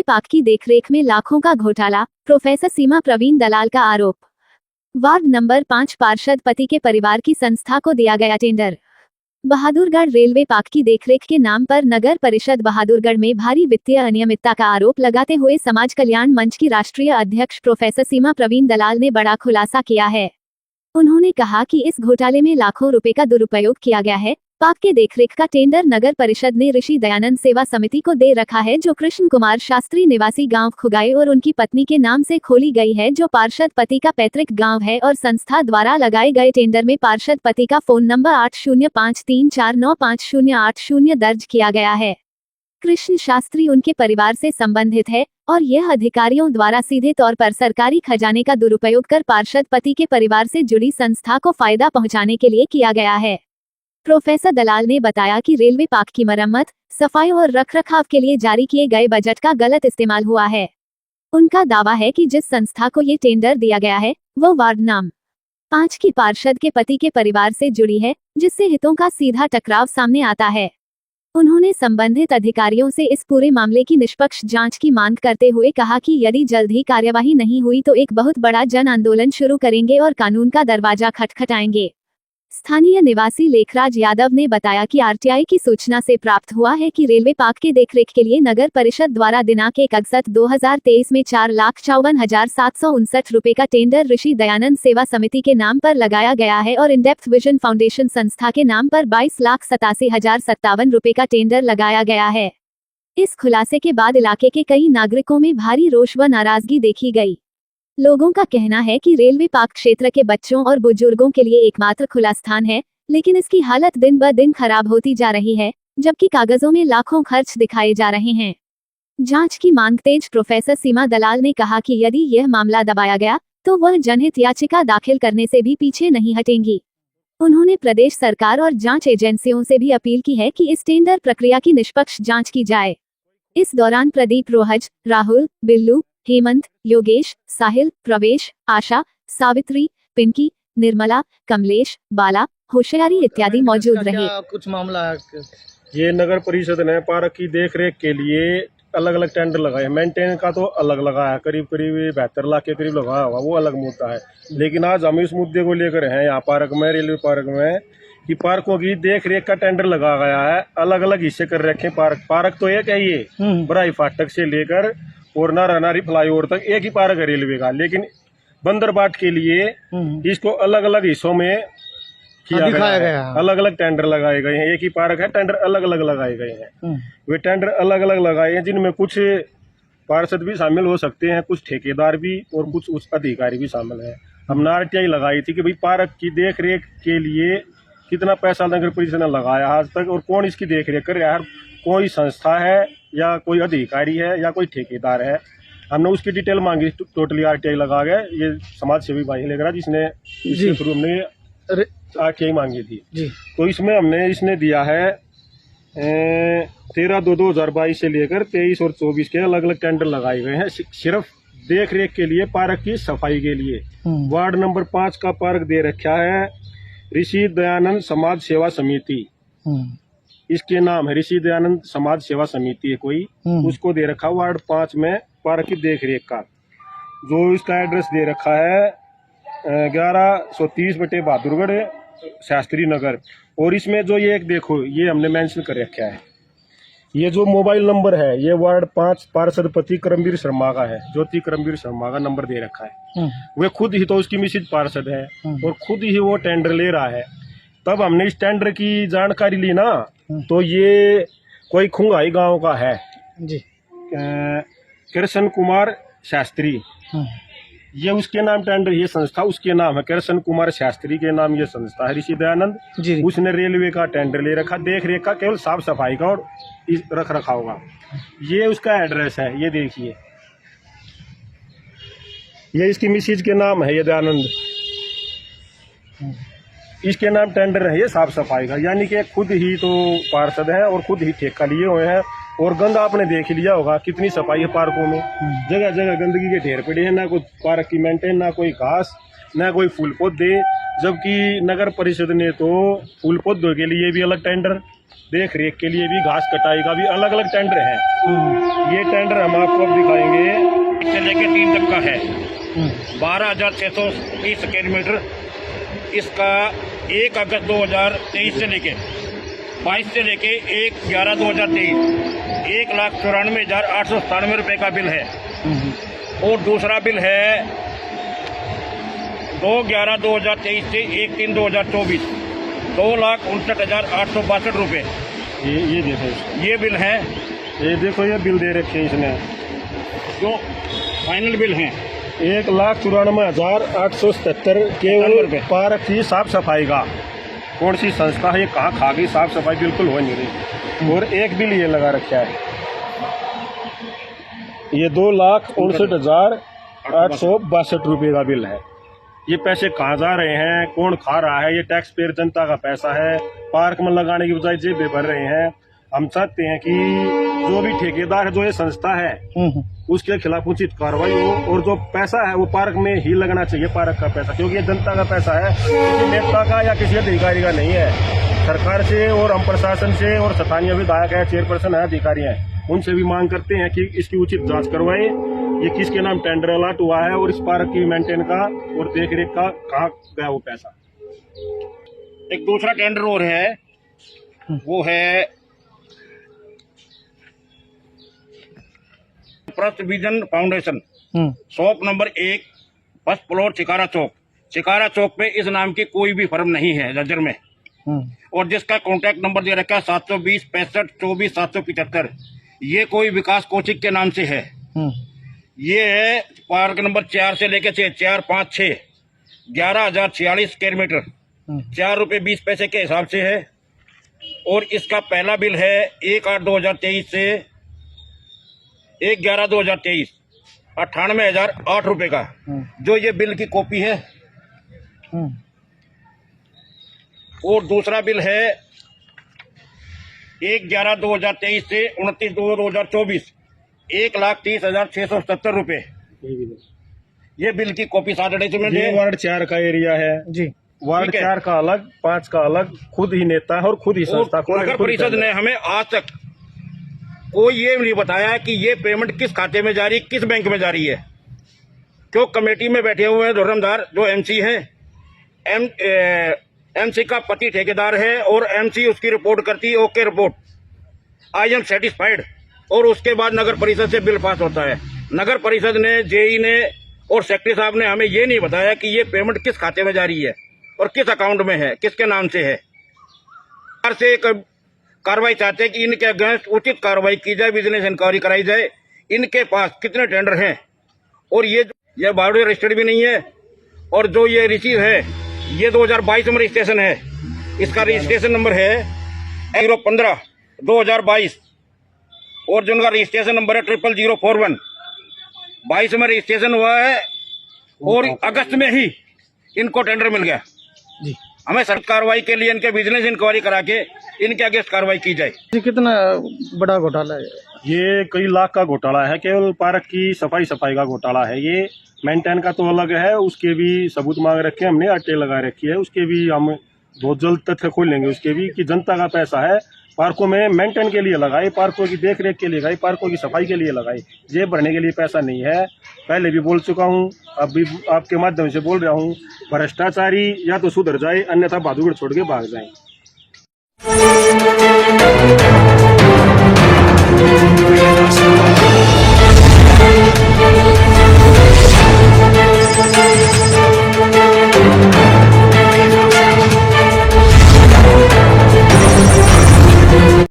Park की देखरेख में लाखों का घोटाला, प्रोफेसर सीमा प्रवीण दलाल का आरोप। वार्ड नंबर 5 पार्षद पति के परिवार की संस्था को दिया गया टेंडर। बहादुरगढ़ रेलवे पार्क की देखरेख के नाम पर नगर परिषद बहादुरगढ़ में भारी वित्तीय अनियमितता का आरोप लगाते हुए समाज कल्याण मंच की राष्ट्रीय अध्यक्ष प्रोफेसर सीमा प्रवीण दलाल ने बड़ा खुलासा किया है। उन्होंने कहा कि इस घोटाले में लाखों रुपए का दुरुपयोग किया गया है। पार्क के देखरेख का टेंडर नगर परिषद ने ऋषि दयानंद सेवा समिति को दे रखा है, जो कृष्ण कुमार शास्त्री निवासी गांव खुगाई और उनकी पत्नी के नाम से खोली गई है, जो पार्षद पति का पैतृक गांव है, और संस्था द्वारा लगाए गए टेंडर में पार्षद पति का फोन नंबर 8053495080 दर्ज किया गया है। कृष्ण शास्त्री उनके परिवार से संबंधित है और यह अधिकारियों द्वारा सीधे तौर पर सरकारी खजाने का दुरुपयोग कर पार्षद पति के परिवार से जुड़ी संस्था को फायदा पहुंचाने के लिए किया गया है। प्रोफेसर दलाल ने बताया कि रेलवे पार्क की मरम्मत, सफाई और रखरखाव के लिए जारी किए गए बजट का गलत इस्तेमाल हुआ है। उनका दावा है कि जिस संस्था को ये टेंडर दिया गया है वो वार्ड नंबर 5 की पार्षद के पति के परिवार से जुड़ी है, जिससे हितों का सीधा टकराव सामने आता है। उन्होंने संबंधित अधिकारियों से इस पूरे मामले की निष्पक्ष जांच की मांग करते हुए कहा कि यदि जल्द ही कार्यवाही नहीं हुई तो एक बहुत बड़ा जन आंदोलन शुरू करेंगे और कानून का दरवाजा खटखटाएंगे। स्थानीय निवासी लेखराज यादव ने बताया कि आरटीआई की सूचना से प्राप्त हुआ है कि रेलवे पार्क के देखरेख के लिए नगर परिषद द्वारा दिनांक 1 अगस्त 2023 में 4,54,759 रुपए का टेंडर ऋषि दयानंद सेवा समिति के नाम पर लगाया गया है और इंडेप्थ विजन फाउंडेशन संस्था के नाम पर 22,87,057 रुपए का टेंडर लगाया गया है। इस खुलासे के बाद इलाके के कई नागरिकों में भारी रोष व नाराजगी देखी गई। लोगों का कहना है कि रेलवे पार्क क्षेत्र के बच्चों और बुजुर्गों के लिए एकमात्र खुला स्थान है, लेकिन इसकी हालत दिन ब दिन खराब होती जा रही है, जबकि कागजों में लाखों खर्च दिखाए जा रहे हैं। जांच की मांग तेज प्रोफेसर सीमा दलाल ने कहा कि यदि यह मामला दबाया गया तो वह जनहित याचिका दाखिल करने से भी पीछे नहीं हटेंगी। उन्होंने प्रदेश सरकार और जांच एजेंसियों से भी अपील की है कि इस टेंडर प्रक्रिया की निष्पक्ष जांच की जाए। इस दौरान प्रदीप रोहज, राहुल, बिल्लू, हेमंत, योगेश, साहिल, प्रवेश, आशा, सावित्री, पिंकी, निर्मला, कमलेश, बाला, होशियारी इत्यादि मौजूद रहे। कुछ मामला है ये नगर परिषद ने पार्क की देखरेख के लिए अलग अलग टेंडर लगाए। मेंटेन का तो अलग लगाया, करीब 72 लाख के करीब लगाया हुआ, वो अलग मुद्दा है। लेकिन आज हम इस मुद्दे को लेकर हैं यहाँ पार्क में, रेलवे पार्क में, कि पार्कों की देख रेख का टेंडर लगा गया है। अलग अलग हिस्से कर रखे पार्क तो एक है ये, बराई फाटक से लेकर और नारायणी फ्लाईओवर तक एक ही पार्क है रेलवे का, लेकिन बंदरबाट के लिए इसको अलग अलग हिस्सों में दिखाया गया है। अलग अलग टेंडर लगाए गए हैं। एक ही पार्क है, टेंडर अलग अलग लगाए गए हैं। वे टेंडर अलग अलग लगाए हैं, जिनमें कुछ पार्षद भी शामिल हो सकते हैं, कुछ ठेकेदार भी और कुछ उच्च अधिकारी भी शामिल है। हमने आरटीआई लगाई थी कि भाई पार्क की देख रेख के लिए कितना पैसा नगर परिषद ने लगाया आज तक और कौन इसकी देख रेख कर रहा है। कोई संस्था है या कोई अधिकारी है या कोई ठेकेदार है, हमने उसकी डिटेल मांगी। टोटली आरटीआई लगा गए। ये समाज सेवी भाई लेकर जिसने इसके थ्रू हमने आरटीआई मांगी थी जी। तो इसमें हमने इसने दिया है 13/2/2022 से लेकर 23 और 24 के अलग अलग टेंडर लगाए गए हैं, सिर्फ देख रेख के लिए, पार्क की सफाई के लिए। वार्ड नंबर 5 का पार्क दे रखा है ऋषि दयानंद समाज सेवा समिति, इसके नाम है ऋषि दयानंद समाज सेवा समिति है कोई, उसको दे रखा वार्ड 5 में पार्क की देख रेख का। जो इसका एड्रेस दे रखा है 1130 बटे बहादुरगढ़ शास्त्री नगर। और इसमें जो ये एक देखो, ये हमने मेंशन कर रखा है, ये जो मोबाइल नंबर है ये वार्ड 5 पार्षद पति करमवीर शर्मा का है, ज्योति करमवीर शर्मा का नंबर दे रखा है। वे खुद ही तो उसकी मिसिज पार्षद है और खुद ही वो टेंडर ले रहा है। तब हमने इस टेंडर की जानकारी ली ना, तो ये कोई खुंगाई गांव का है जी, कृष्ण कुमार शास्त्री, ये उसके नाम टेंडर, ये संस्था उसके नाम है, कृष्ण कुमार शास्त्री के नाम ये संस्था है ऋषि दयानंद जी। उसने रेलवे का टेंडर ले रखा, देख रेख का, केवल साफ सफाई का और रख रखाव का। ये उसका एड्रेस है, ये देखिए, ये इसकी मिसिज के नाम है, ये दयानंद, इसके नाम टेंडर है ये साफ सफाई का। यानी कि खुद ही तो पार्षद है और खुद ही ठेका लिए हुए हैं। और गंद आपने देख लिया होगा, कितनी सफाई है पार्कों में, जगह जगह गंदगी के ढेर पड़े हैं, ना कोई पार्क की मेंटेन, ना कोई घास, ना कोई फूल पौधे। जबकि नगर परिषद ने तो फूल पौधों के लिए भी अलग टेंडर देख रेख के लिए भी, घास कटाई का भी अलग अलग टेंडर हैं। ये टेंडर हम आपको अब दिखाएंगे। से लेके 3 तक का है। 12,630 स्क्वायर मीटर। इसका 1 अगस्त 2023 से लेके 22 से लेके 1/11/2023 1,94,897 रुपये का बिल है। और दूसरा बिल है 2/11/2023 से 1/3/2024 2,59,862 रुपये। ये देखो, ये बिल है। ये देखो, ये बिल दे रखे हैं इसने, जो फाइनल बिल हैं 1,94,877 केवल पार्क की साफ सफाई का। कौन सी संस्था है ये, कहाँ खा गई, साफ सफाई बिल्कुल हो नहीं रही। और एक बिल ये लगा रखा है, ये 2,59,862 रुपये का बिल है। ये पैसे कहाँ जा रहे हैं, कौन खा रहा है? ये टैक्स पेयर जनता का पैसा है, पार्क में लगाने की बजाय जेबें भर रहे हैं। हम चाहते हैं कि जो भी ठेकेदार है, जो ये संस्था है, उसके खिलाफ उचित कार्रवाई हो, और जो पैसा है वो पार्क में ही लगना चाहिए, पार्क का पैसा, क्योंकि ये जनता का पैसा है, किसी नेता का या किसी अधिकारी का नहीं है। सरकार से और हम प्रशासन से और स्थानीय विधायक है, चेयरपर्सन है, अधिकारी हैं, उनसे भी मांग करते हैं कि इसकी उचित जांच करवाए। ये किसके नाम टेंडर अलॉट हुआ है और इस पार्क की मेंटेन का और देख रेख का कहाँ गया वो पैसा। एक दूसरा टेंडर और है, वो है trust vision foundation, shop number 1, first floor, Chikara Chowk. Chikara Chowk पे इस नाम की कोई भी फर्म नहीं है झज्जर में, और जिसका कॉन्टैक्ट नंबर दे रखा है 720 65 24 775। ये कोई विकास कोचिक के नाम से है। ये है पार्क नंबर 4 से लेके 6, 4, 5, 6 11,046 स्क्वायर मीटर, 4 रुपये 20 पैसे के हिसाब से है। और इसका पहला बिल है 1/8/2023 से 1/11/2023 98,008 रुपये का, जो ये बिल की कॉपी है। और दूसरा बिल है 1/11/2023 से 29/2/2024 1,30,670 रुपये। ये बिल की कॉपी सैटरडे से ये वार्ड 4 का एरिया है जी। वार्ड 4 का अलग, 5 का अलग, खुद ही नेता है और खुद ही संस्था। नगर परिषद ने हमें आज तक कोई ये नहीं बताया कि ये पेमेंट किस खाते में जा रही है, किस बैंक में जा रही है। क्यों कमेटी में बैठे हुए हैं धर्मदार, जो एमसी है, एमसी का पति ठेकेदार है, और एमसी उसकी रिपोर्ट करती है, okay report, I am satisfied, और उसके बाद नगर परिषद से बिल पास होता है। नगर परिषद ने, जेई ने और सेक्रेटरी साहब ने हमें ये नहीं बताया कि ये पेमेंट किस खाते में जा रही है और किस अकाउंट में है, किसके नाम से है। से एक कार्रवाई चाहते हैं कि इनके अगेंस्ट उचित कार्रवाई की जाए, विजिलेंस इंक्वायरी कराई जाए, इनके पास कितने टेंडर हैं, और ये बारडोली रजिस्टर्ड भी नहीं है, और जो ये रिसीव है ये 2022 में रजिस्ट्रेशन है। इसका रजिस्ट्रेशन नंबर है 015/2022, और जिनका रजिस्ट्रेशन नंबर है 00041। 22 में रजिस्ट्रेशन हुआ है और अगस्त में ही इनको टेंडर मिल गया जी। हमें सख्त कार्रवाई के लिए इनके विजिलेंस इंक्वायरी करा के इनके अगेंस्ट कार्रवाई की जाए। कितना बड़ा घोटाला है ये? कई लाख का घोटाला है, केवल पार्क की सफाई का घोटाला है ये। मेंटेन का तो अलग है, उसके भी सबूत मांग रखे हैं हमने, अट्टे लगा रखी है, उसके भी हम बहुत जल्द तथ्य खोल लेंगे उसके भी, कि जनता का पैसा है, पार्कों में मेंटेन के लिए लगाए, पार्कों की देखरेख के लिए लगाए, पार्कों की सफाई के लिए लगाए, जेब भरने के लिए पैसा नहीं है। पहले भी बोल चुका हूँ, अब भी आपके माध्यम से बोल रहा हूँ, भ्रष्टाचारी या तो सुधर जाए, अन्यथा बहादुर छोड़ के भाग जाए।